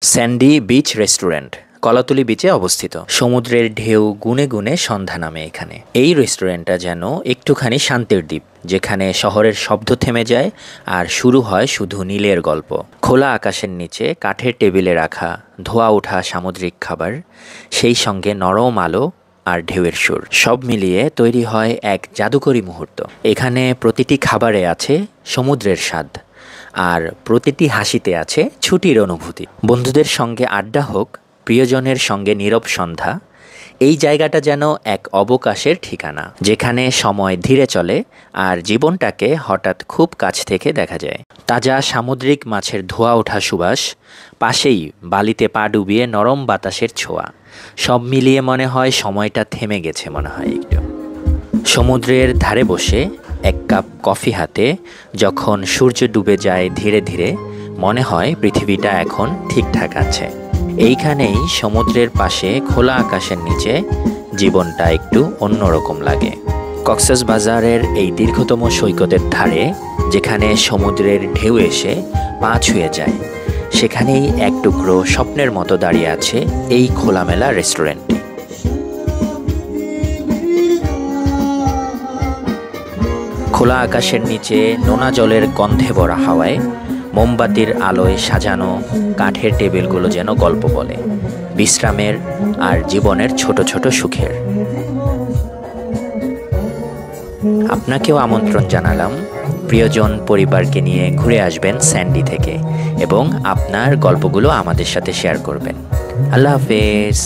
Sandy beach restaurant Kolatoli বিচে অবস্থিত। সমুদ্রের ঢেউ গুনে গুনে সন্ধ্যা নামে এখানে। এই রেস্টুরেন্টটা যেন একটুখানি শান্তির দ্বীপ, যেখানে শহরের শব্দ থেমে যায় আর শুরু হয় শুধু নীলের গল্প। খোলা আকাশের নিচে কাঠের টেবিলে রাখা ধোয়া ওঠা সামুদ্রিক খাবার, সেই সঙ্গে নরম আলো আর ঢেউয়ের সুর, সব মিলিয়ে তৈরি হয় এক জাদুকরী মুহূর্ত। এখানে প্রতিটি খাবারে আছে সমুদ্রের স্বাদ, আর প্রতিটি হাসিতে আছে ছুটির অনুভূতি। বন্ধুদের সঙ্গে আড্ডা হোক, প্রিয়জনের সঙ্গে নীরব সন্ধ্যা, এই জায়গাটা যেন এক অবকাশের ঠিকানা, যেখানে সময় ধীরে চলে আর জীবনটাকে হঠাৎ খুব কাছ থেকে দেখা যায়। তাজা সামুদ্রিক মাছের ধোয়া ওঠা সুবাস, পাশেই বালিতে পা ডুবিয়ে নরম বাতাসের ছোঁয়া, সব মিলিয়ে মনে হয় সময়টা থেমে গেছে মনে হয় একটু। সমুদ্রের ধারে বসে এক কাপ কফি হাতে যখন সূর্য ডুবে যায় ধীরে ধীরে, মনে হয় পৃথিবীটা এখন ঠিকঠাক আছে। এইখানেই সমুদ্রের পাশে খোলা আকাশের নিচে জীবনটা একটু অন্যরকম লাগে। কক্সবাজারের এই দীর্ঘতম সৈকতের ধারে, যেখানে সমুদ্রের ঢেউ এসে পা ছুঁয়ে যায়, সেখানেই এক টুকরো স্বপ্নের মতো দাঁড়িয়ে আছে এই খোলামেলা রেস্টুরেন্টটি। খোলা আকাশের নিচে নোনা জলের গন্ধে ভরা হাওয়ায়, মোমবাতির আলোয় সাজানো কাঠের টেবিলগুলো যেন গল্প বলে বিশ্রামের আর জীবনের ছোট ছোট সুখের। আপনাকেও আমন্ত্রণ জানালাম, প্রিয়জন পরিবারকে নিয়ে ঘুরে আসবেন স্যান্ডি থেকে এবং আপনার গল্পগুলো আমাদের সাথে শেয়ার করবেন। আল্লাহ হাফেজ।